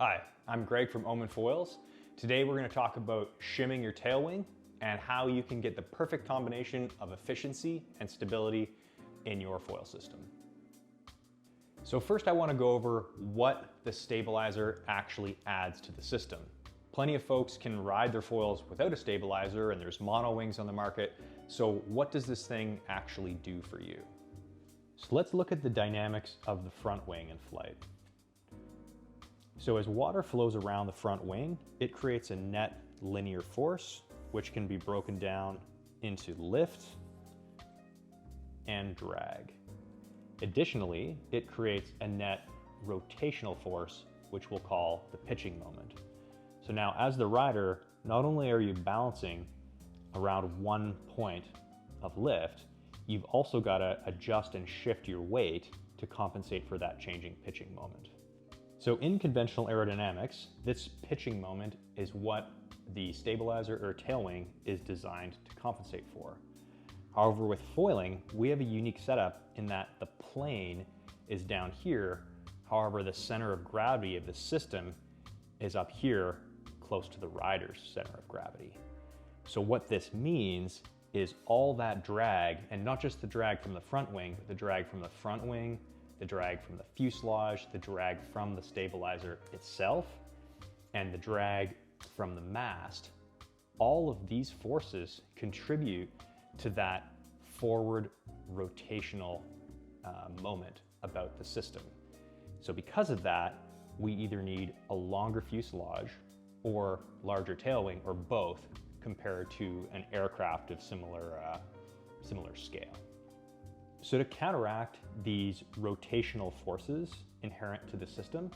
Hi, I'm Greg from Omen Foils. Today we're going to talk about shimming your tail wing and how you can get the perfect combination of efficiency and stability in your foil system. So first I want to go over what the stabilizer actually adds to the system. Plenty of folks can ride their foils without a stabilizer and there's mono wings on the market. So what does this thing actually do for you? So let's look at the dynamics of the front wing in flight. So as water flows around the front wing, it creates a net linear force, which can be broken down into lift and drag. Additionally, it creates a net rotational force, which we'll call the pitching moment. So now as the rider, not only are you balancing around one point of lift, you've also got to adjust and shift your weight to compensate for that changing pitching moment. So in conventional aerodynamics, this pitching moment is what the stabilizer or tail wing is designed to compensate for. However, with foiling, we have a unique setup in that the plane is down here. However, the center of gravity of the system is up here, close to the rider's center of gravity. So what this means is all that drag, and not just the drag from the front wing, but the drag from the front wing, the drag from the fuselage, the drag from the stabilizer itself, and the drag from the mast. All of these forces contribute to that forward rotational moment about the system. So because of that, we either need a longer fuselage or larger tail wing, or both, compared to an aircraft of similar scale. So to counteract these rotational forces inherent to the system,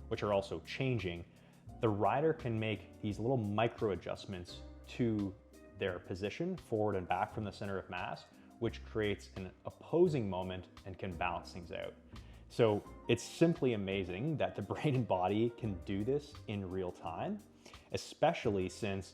which are also changing, the rider can make these little micro adjustments to their position forward and back from the center of mass, which creates an opposing moment and can balance things out. So it's simply amazing that the brain and body can do this in real time, especially since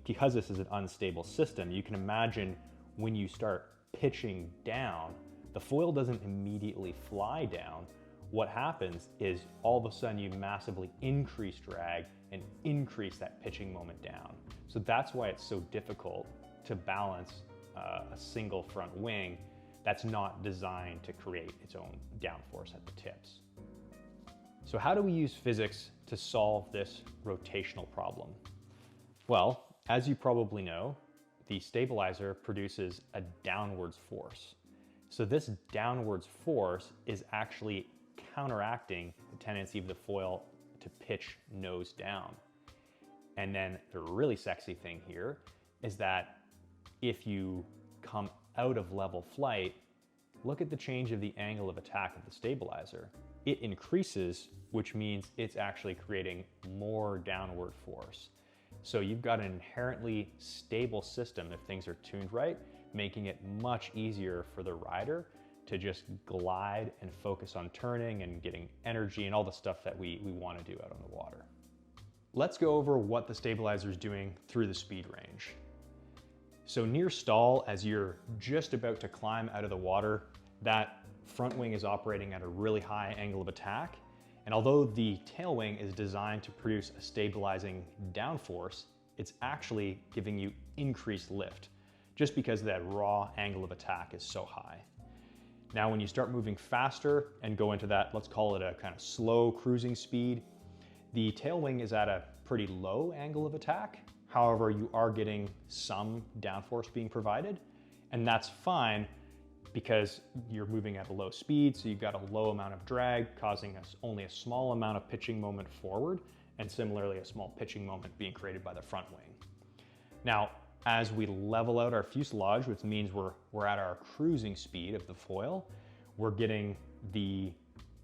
because this is an unstable system, you can imagine when you start pitching down, the foil doesn't immediately fly down. What happens is all of a sudden you massively increase drag and increase that pitching moment down. So that's why it's so difficult to balance a single front wing that's not designed to create its own downforce at the tips. So how do we use physics to solve this rotational problem? Well, as you probably know, the stabilizer produces a downwards force. So this downwards force is actually counteracting the tendency of the foil to pitch nose down. And then the really sexy thing here is that if you come out of level flight, look at the change of the angle of attack of the stabilizer. It increases, which means it's actually creating more downward force. So you've got an inherently stable system if things are tuned right, making it much easier for the rider to just glide and focus on turning and getting energy and all the stuff that we want to do out on the water. Let's go over what the stabilizer is doing through the speed range. So near stall, as you're just about to climb out of the water, that front wing is operating at a really high angle of attack. And although the tail wing is designed to produce a stabilizing downforce, it's actually giving you increased lift just because that raw angle of attack is so high. Now, when you start moving faster and go into that, let's call it a kind of slow cruising speed, the tail wing is at a pretty low angle of attack. However, you are getting some downforce being provided, and that's fine because you're moving at a low speed, so you've got a low amount of drag causing only a small amount of pitching moment forward, and similarly a small pitching moment being created by the front wing. Now, as we level out our fuselage, which means we're at our cruising speed of the foil, we're getting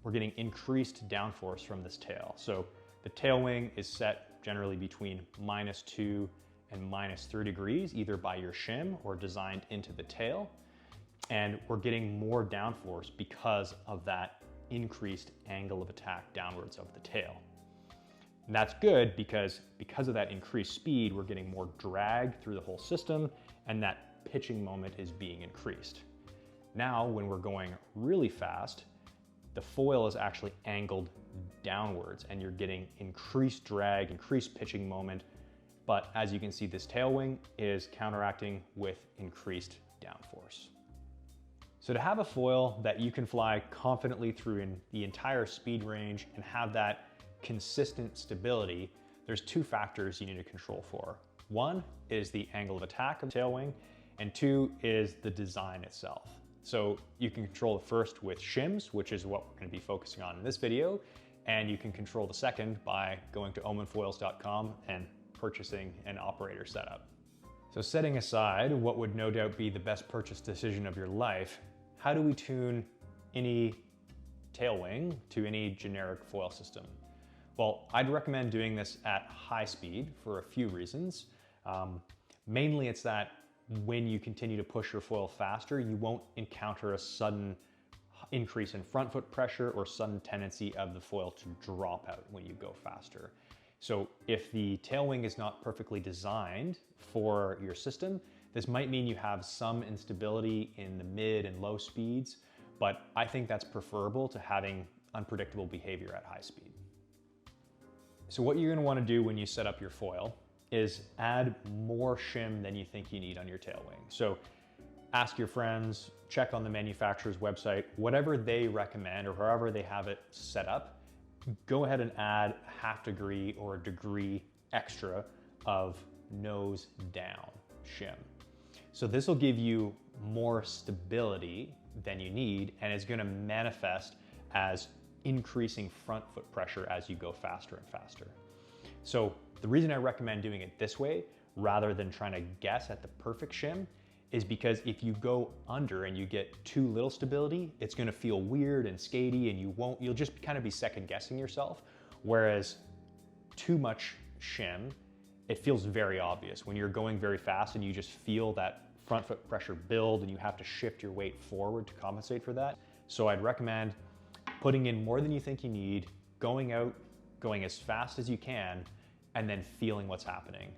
increased downforce from this tail. So the tail wing is set generally between -2 and -3 degrees, either by your shim or designed into the tail. And we're getting more downforce because of that increased angle of attack downwards of the tail. And that's good because of that increased speed, we're getting more drag through the whole system, and that pitching moment is being increased. Now, when we're going really fast, the foil is actually angled downwards and you're getting increased drag, increased pitching moment. But as you can see, this tail wing is counteracting with increased downforce. So to have a foil that you can fly confidently through in the entire speed range and have that consistent stability, there's two factors you need to control for. One is the angle of attack of the tail wing, and two is the design itself. So you can control the first with shims, which is what we're going to be focusing on in this video, and you can control the second by going to omenfoils.com and purchasing an operator setup. So setting aside what would no doubt be the best purchase decision of your life, how do we tune any tail wing to any generic foil system? Well, I'd recommend doing this at high speed for a few reasons. Mainly it's that when you continue to push your foil faster, you won't encounter a sudden increase in front foot pressure or sudden tendency of the foil to drop out when you go faster. So if the tail wing is not perfectly designed for your system, this might mean you have some instability in the mid and low speeds, but I think that's preferable to having unpredictable behavior at high speed. So what you're going to want to do when you set up your foil is add more shim than you think you need on your tail wing. So ask your friends, check on the manufacturer's website, whatever they recommend or however they have it set up, go ahead and add a half degree or a degree extra of nose down shim. So this will give you more stability than you need and is going to manifest as increasing front foot pressure as you go faster and faster. So the reason I recommend doing it this way rather than trying to guess at the perfect shim is because if you go under and you get too little stability, it's going to feel weird and skatey and you'll just kind of be second guessing yourself. Whereas too much shim, it feels very obvious when you're going very fast and you just feel that front foot pressure build and you have to shift your weight forward to compensate for that. So I'd recommend putting in more than you think you need, going out, going as fast as you can, and then feeling what's happening.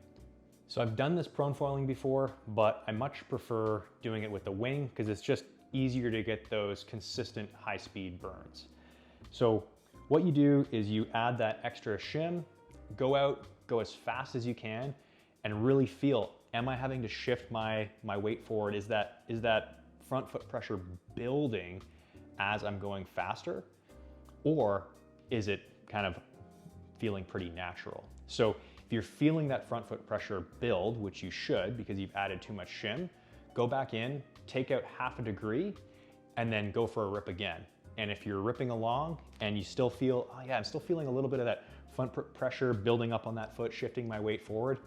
So I've done this prone foiling before, but I much prefer doing it with the wing because it's just easier to get those consistent high speed burns. So what you do is you add that extra shim, go out, go as fast as you can, and really feel, am I having to shift my weight forward? Is that front foot pressure building as I'm going faster? Or is it kind of feeling pretty natural? So if you're feeling that front foot pressure build, which you should because you've added too much shim, go back in, take out half a degree, and then go for a rip again. And if you're ripping along and you still feel, oh yeah, I'm still feeling a little bit of that front foot pressure building up on that foot, shifting my weight forward,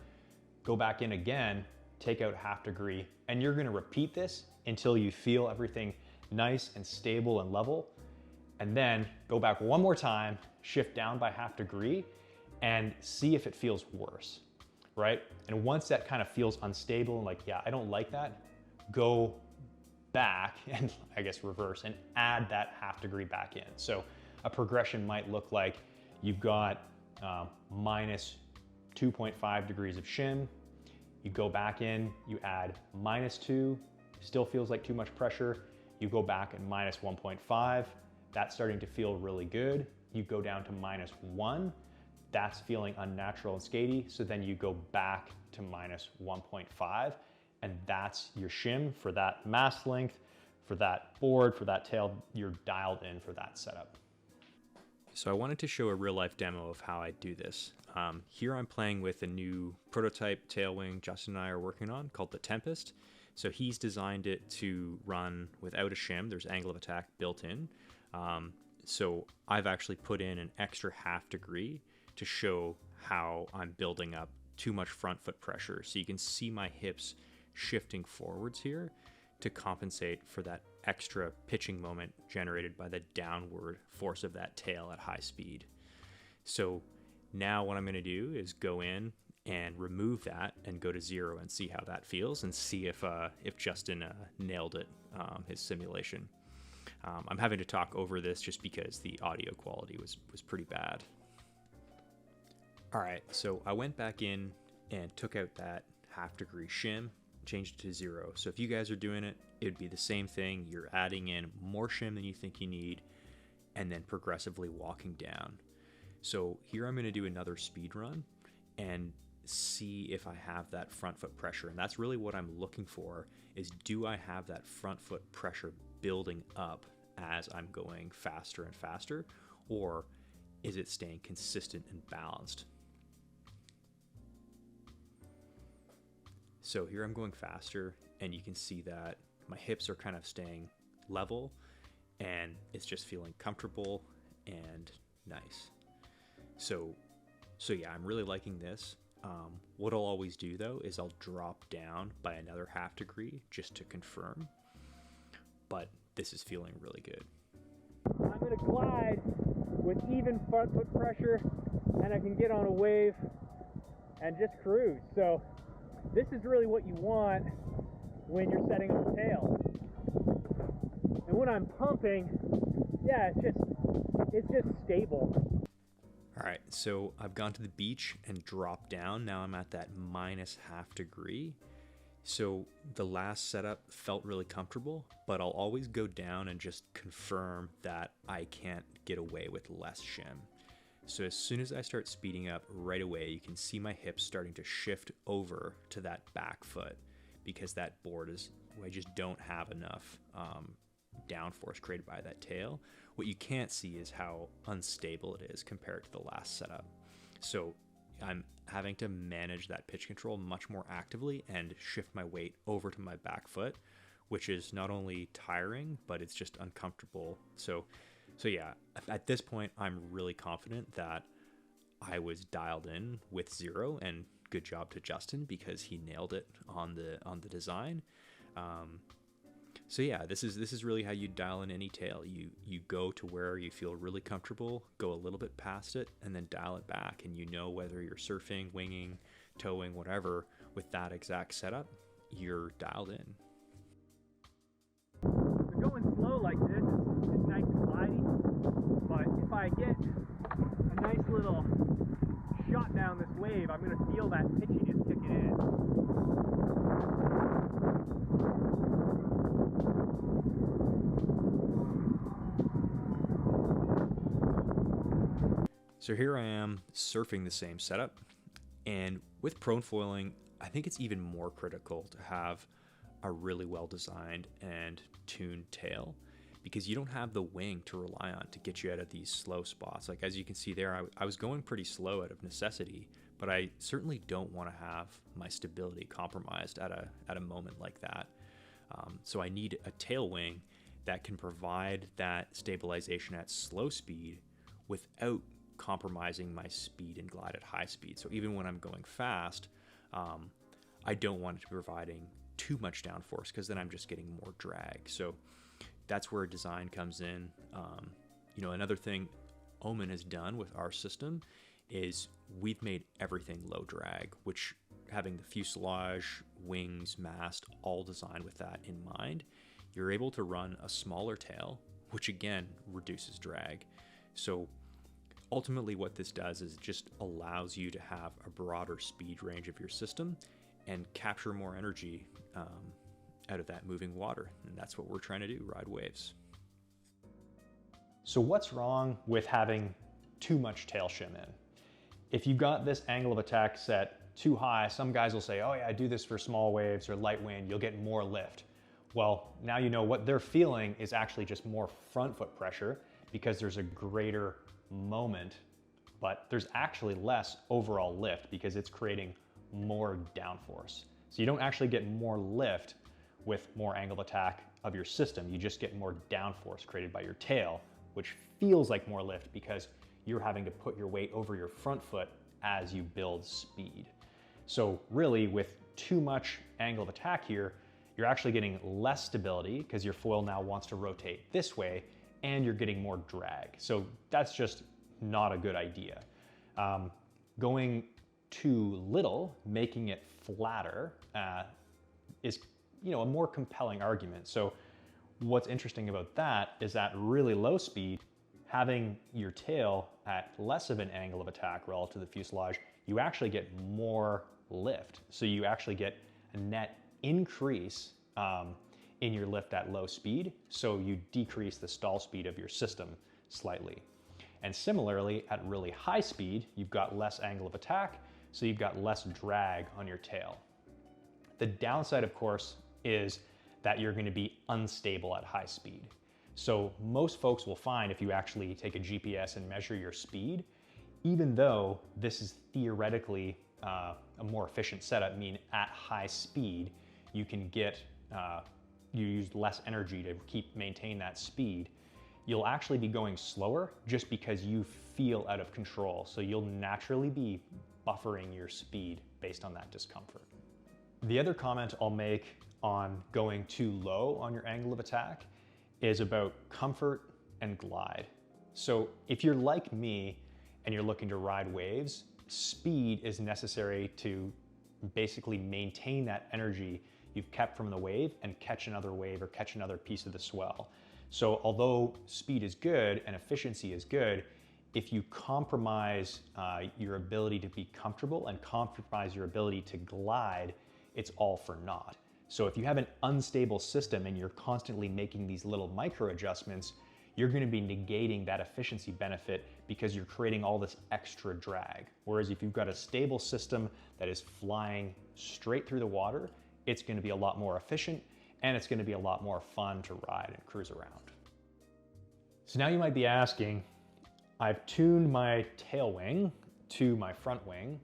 go back in again, take out half degree, and you're gonna repeat this until you feel everything nice and stable and level. And then go back one more time, shift down by half degree, and see if it feels worse, right? And once that kind of feels unstable and like, yeah, I don't like that, go back and I guess reverse and add that half degree back in. So a progression might look like you've got minus 2.5 degrees of shim, you go back in, you add -2, still feels like too much pressure, you go back at -1.5, that's starting to feel really good, you go down to -1, that's feeling unnatural and skatey, so then you go back to -1.5, and that's your shim for that mast length, for that board, for that tail, you're dialed in for that setup. So I wanted to show a real life demo of how I do this. Here I'm playing with a new prototype tail wing Justin and I are working on called the Tempest. So he's designed it to run without a shim, there's angle of attack built in. So I've actually put in an extra half degree to show how I'm building up too much front foot pressure. So you can see my hips shifting forwards here to compensate for that extra pitching moment generated by the downward force of that tail at high speed. So now what I'm going to do is go in and remove that and go to 0 and see how that feels and see if Justin nailed it, his simulation. I'm having to talk over this just because the audio quality was pretty bad. All right, so I went back in and took out that half degree shim, changed it to 0. So if you guys are doing it, it'd be the same thing. You're adding in more shim than you think you need. and then progressively walking down. So here I'm going to do another speed run and see if I have that front foot pressure. And that's really what I'm looking for, is do I have that front foot pressure building up as I'm going faster and faster, or is it staying consistent and balanced? So here I'm going faster, and you can see that my hips are kind of staying level, and it's just feeling comfortable and nice. So yeah, I'm really liking this. What I'll always do though is I'll drop down by another half degree just to confirm, but this is feeling really good. I'm gonna glide with even front foot pressure, and I can get on a wave and just cruise. So this is really what you want when you're setting up the tail. And when I'm pumping, yeah, it's just stable. All right, so I've gone to the beach and dropped down. Now I'm at that minus half degree. So the last setup felt really comfortable, but I'll always go down and just confirm that I can't get away with less shim. So as soon as I start speeding up right away, you can see my hips starting to shift over to that back foot, because that board I just don't have enough downforce created by that tail. What you can't see is how unstable it is compared to the last setup. So I'm having to manage that pitch control much more actively and shift my weight over to my back foot, which is not only tiring, but it's just uncomfortable. So yeah, at this point, I'm really confident that I was dialed in with zero, and good job to Justin because he nailed it on the design. So yeah, this is really how you dial in any tail. You go to where you feel really comfortable, go a little bit past it, and then dial it back. And you know whether you're surfing, winging, towing, whatever, with that exact setup, you're dialed in. So going slow like this is nice and glidey, but if I get a nice little shot down this wave, I'm going to feel that pitchiness kicking in. So here I am surfing the same setup, and with prone foiling, I think it's even more critical to have a really well designed and tuned tail, because you don't have the wing to rely on to get you out of these slow spots. Like as you can see there, I was going pretty slow out of necessity, but I certainly don't want to have my stability compromised at a moment like that. So I need a tail wing that can provide that stabilization at slow speed without compromising my speed and glide at high speed. So even when I'm going fast, I don't want it to be providing too much downforce, because then I'm just getting more drag. So that's where design comes in. Another thing Omen has done with our system is we've made everything low drag, which having the fuselage, wings, mast, all designed with that in mind, you're able to run a smaller tail, which again reduces drag. So ultimately what this does is it just allows you to have a broader speed range of your system and capture more energy out of that moving water. And that's what we're trying to do, ride waves. So what's wrong with having too much tail shim in? If you've got this angle of attack set too high, some guys will say, oh yeah, I do this for small waves or light wind, you'll get more lift. Well, now you know what they're feeling is actually just more front foot pressure, because there's a greater moment, but there's actually less overall lift because it's creating more downforce. So you don't actually get more lift with more angle of attack of your system. You just get more downforce created by your tail, which feels like more lift because you're having to put your weight over your front foot as you build speed. So really, with too much angle of attack here, you're actually getting less stability because your foil now wants to rotate this way, and you're getting more drag. So that's just not a good idea. Going too little, making it flatter, is a more compelling argument. So what's interesting about that is that really low speed, having your tail at less of an angle of attack relative to the fuselage, you actually get more lift. So you actually get a net increase in your lift at low speed. So you decrease the stall speed of your system. slightly. And similarly, at really high speed, you've got less angle of attack, so you've got less drag on your tail. The downside, of course, is that you're going to be unstable at high speed. So most folks will find if you actually take a GPS and measure your speed, even though this is theoretically a more efficient setup, meaning at high speed, you can get, you use less energy to maintain that speed, you'll actually be going slower just because you feel out of control. So you'll naturally be buffering your speed based on that discomfort. The other comment I'll make on going too low on your angle of attack is about comfort and glide. So if you're like me and you're looking to ride waves, speed is necessary to basically maintain that energy you've kept from the wave and catch another wave or catch another piece of the swell. So although speed is good and efficiency is good, if you compromise your ability to be comfortable and compromise your ability to glide, it's all for naught. So if you have an unstable system and you're constantly making these little micro adjustments, you're going to be negating that efficiency benefit because you're creating all this extra drag. Whereas if you've got a stable system that is flying straight through the water, it's going to be a lot more efficient and it's going to be a lot more fun to ride and cruise around. So now you might be asking, I've tuned my tail wing to my front wing.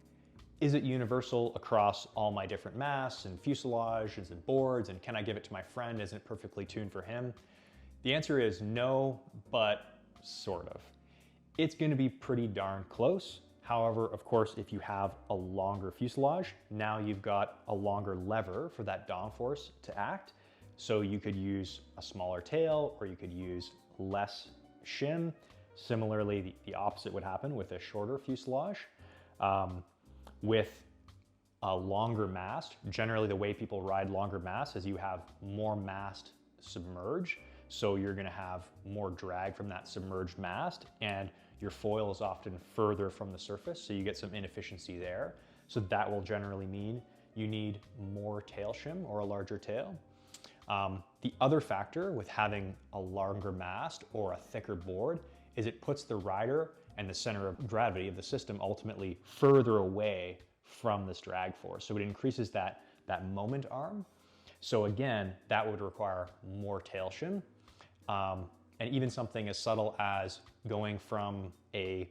Is it universal across all my different masts and fuselages and boards? And can I give it to my friend? Isn't it perfectly tuned for him? The answer is no, but sort of. It's going to be pretty darn close. However, of course, if you have a longer fuselage, now you've got a longer lever for that downforce to act. So you could use a smaller tail or you could use less shim. Similarly, the opposite would happen with a shorter fuselage. With a longer mast, generally the way people ride longer masts is you have more mast submerge. So you're gonna have more drag from that submerged mast and your foil is often further from the surface. So you get some inefficiency there. So that will generally mean you need more tail shim or a larger tail. The other factor with having a longer mast or a thicker board is it puts the rider and the center of gravity of the system ultimately further away from this drag force. So it increases that moment arm. So again, that would require more tail shim. And even something as subtle as going from a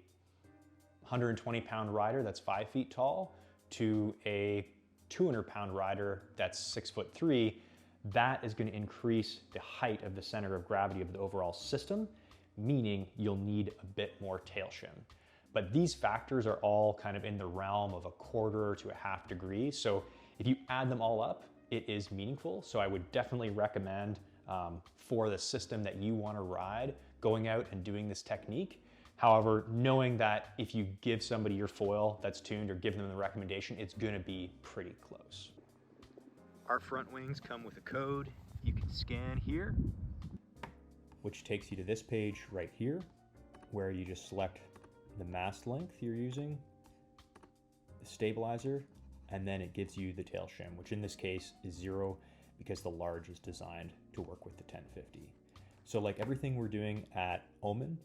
120-pound rider that's 5 feet tall to a 200-pound rider that's 6'3", that is going to increase the height of the center of gravity of the overall system, meaning you'll need a bit more tail shim. But these factors are all kind of in the realm of 1/4 to 1/2 degree. So if you add them all up, it is meaningful. So I would definitely recommend for the system that you want to ride, going out and doing this technique. However, knowing that if you give somebody your foil that's tuned or give them the recommendation, it's going to be pretty close. Our front wings come with a code you can scan here, which takes you to this page right here, where you just select the mast length you're using, the stabilizer, and then it gives you the tail shim, which in this case is 0 because the large is designed to work with the 1050. So like everything we're doing at Omen,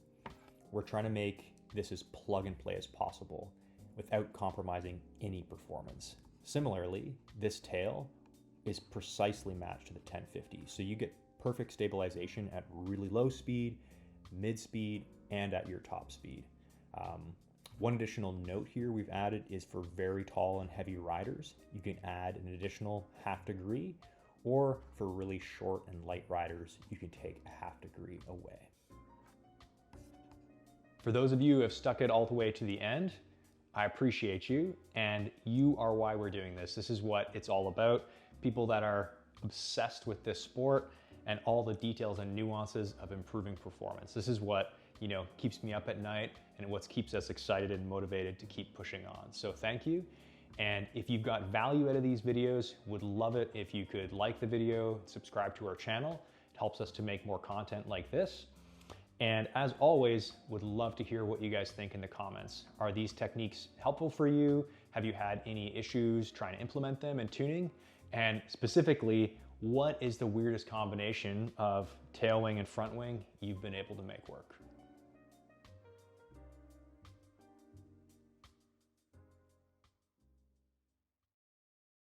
we're trying to make this as plug and play as possible without compromising any performance. Similarly, this tail is precisely matched to the 1050. So you get perfect stabilization at really low speed, mid speed, and at your top speed. One additional note here we've added is for very tall and heavy riders, you can add an additional 1/2 degree, or for really short and light riders, you can take a 1/2 degree away. For those of you who have stuck it all the way to the end, I appreciate you, and you are why we're doing this. This is what it's all about. People that are obsessed with this sport and all the details and nuances of improving performance. This is what, you know, keeps me up at night and what keeps us excited and motivated to keep pushing on. So thank you. And if you've got value out of these videos, would love it if you could like the video, subscribe to our channel. It helps us to make more content like this. And as always, would love to hear what you guys think in the comments. Are these techniques helpful for you? Have you had any issues trying to implement them in tuning? And specifically, what is the weirdest combination of tail wing and front wing you've been able to make work?